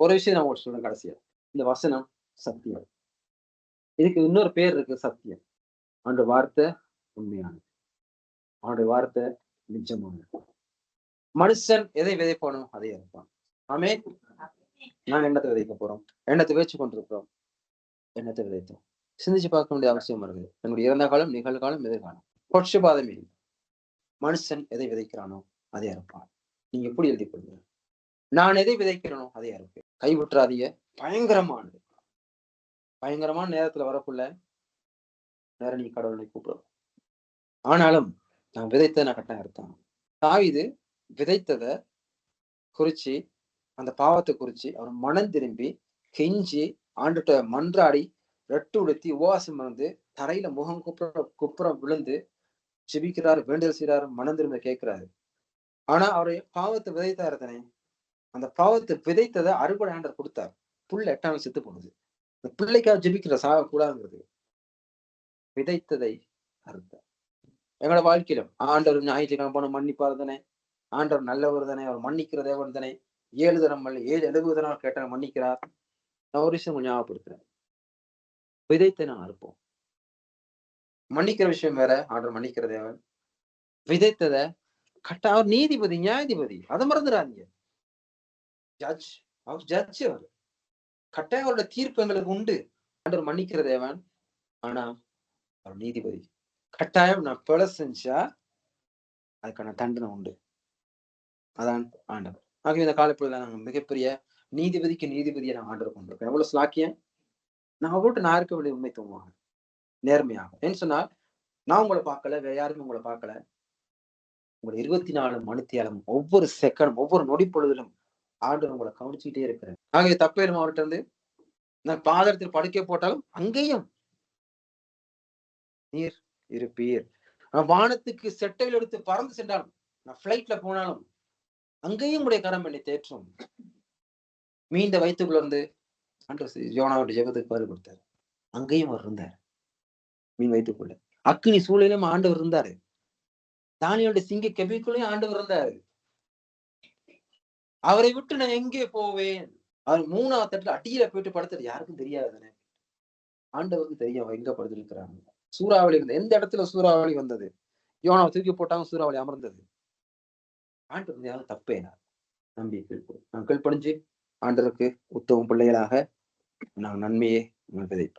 ஒரு விஷயம் நான் உங்களுக்கு சொல்றேன் கடைசியா. இந்த வசனம் சத்தியம். இதுக்கு இன்னொரு பேர் இருக்கு சத்தியம். அந்த வார்த்தை உண்மையானது. அவனுடைய வார்த்தை நிஜமானது. மனுஷன் எதை விதைப்பானோ அதை அறுப்பான். ஆமென். நாங்க என்னத்தை விதைக்க போறோம்? எண்ணத்தை விதைச்சு கொண்டிருக்கிறோம். எண்ணத்தை விதைத்தோம். சிந்திச்சு பார்க்க வேண்டிய அவசியம் இருக்குது. நம்முடைய இறந்த காலம், நிகழ்காலம், எதிர்காலம். பட்சபாதமே இல்லை. மனுஷன் எதை விதைக்கிறானோ அதை அறுப்பான். நீங்க எப்படி எழுதி கொள்ளுங்க? நான் எதை விதைக்கிறேனோ அதை அறுப்பேன். கைவிட்டுறாதீங்க. பயங்கரமானது. பயங்கரமான நேரத்துல வரக்குள்ள நேரம் நீ கடவுளை கூப்பிடும். ஆனாலும் நான் விதைத்ததை நான் கட்டாயம் அறுத்தான். தாவீது விதைத்தத குறிச்சு, அந்த பாவத்தை குறிச்சு அவர் மனம் திரும்பி கெஞ்சி ஆண்டுட்ட மன்றாடி ரெட்டு உடுத்தி உபவாசம் இருந்து தரையில முகம் குப்புறம் விழுந்து ஜெபிக்கிறாரு, வேண்டுதல் செய்யறாரு, மனம் திரும்ப கேட்கிறாரு. ஆனா அவரு பாவத்தை விதைத்தாரு தானே, அந்த பாவத்தை விதைத்ததை அறுவடை ஆண்டவர் கொடுத்தார். புள்ள 8 நாள் செத்து போனது. இந்த பிள்ளைக்காக ஜெபிக்கிற சாக கூடாதுங்கிறது விதைத்ததை அறுத்தார். எங்களோட வாழ்க்கையிலும் ஆண்டவர் ஞாயிற்றுக்கிழமை போன மன்னிப்பார் தானே, ஆண்டவர் நல்லவர் தானே, அவர் மன்னிக்கிற தேவன் தானே, 7 தரம் 70 நாள் கேட்ட மன்னிக்கிறார். நான் ஒரு விஷயம் ஞாபகப்படுத்துறேன். விதைத்தை நான் அறுப்போம். மன்னிக்கிற விஷயம் வேற, ஆண்டவர் மன்னிக்கிற தேவன். விதைத்தத அவர் நீதிபதி, நியாயாதிபதி. அதை மறந்துடாதீங்க. ஜட்ஜ், அவர் ஜட்ஜ். அவர் கட்டாயம் அவரோட தீர்ப்பு எங்களுக்கு உண்டு. ஆண்டவர் மன்னிக்கிற தேவன். ஆனா அவர் நீதிபதி. கட்டாயம் நான் பிழை செஞ்சா அதுக்கான தண்டனை உண்டு. அதான் ஆண்டவர். ஆகவே இந்த காலப்பொழுதுல நாங்க மிகப்பெரிய நீதிபதிக்கு நீதிபதியை நான் ஆண்டவர் கொண்டிருக்கோம். எவ்வளவு ஸ்லாக்கியம். நான் அவர்கிட்ட நான் இருக்க வேண்டிய உண்மை தூங்குவாங்க நேர்மையாக. ஏன்னு சொன்னா நான் உங்களை பார்க்கல, வேற யாருமே உங்களை பார்க்கல. உங்களை 24 மணித்தியாலம் ஒவ்வொரு செகண்ட், ஒவ்வொரு நொடி பொழுதிலும் ஆண்டவர் உங்களை கவனிச்சுக்கிட்டே இருக்கிறேன். ஆகவே தப்பேலும் அவர்கிட்ட இருந்து நான் பாதத்தில் படுக்கை போட்டாலும் அங்கேயும் நீர் இருப்பீர். நான் வானத்துக்கு செட்டையில் எடுத்து பறந்து சென்றாலும், நான் பிளைட்ல போனாலும் அங்கேயும் உடைய கரம் என்னை தேற்றும். மீண்ட வயிற்றுக்குள்ள இருந்து ஆண்டவர் யோனாவுடைய ஜெபத்துக்கு பதில் கொடுத்தாரு. அங்கேயும் அவர் இருந்தார். மீன் வயிற்றுக்குள்ள அக்கினி சூழலும் ஆண்டவர் இருந்தாரு. தானியேலுடைய சிங்க கெபிக்குள்ளேயும் ஆண்டவர் இருந்தாரு. அவரை விட்டு நான் எங்கே போவேன்? அவர் 3ஆவது தட்டுல அடியில போயிட்டு படுத்தது யாருக்கும் தெரியாதுதானே. ஆண்டவருக்கு தெரியும் அவர் எங்க படுத்திருக்கிறாங்க. சூறாவளி இருந்தது. எந்த இடத்துல சூறாவளி வந்தது? யோனாவை தூக்கி போட்டாங்க, சூறாவளி அமர்ந்தது. ஆண்டவர் தப்பேனா நம்பி நான் கீழ்ப்படிஞ்சு ஆண்டவருக்கு உத்தம பிள்ளைகளாக நான் நன்மையே விதைப்பேன்.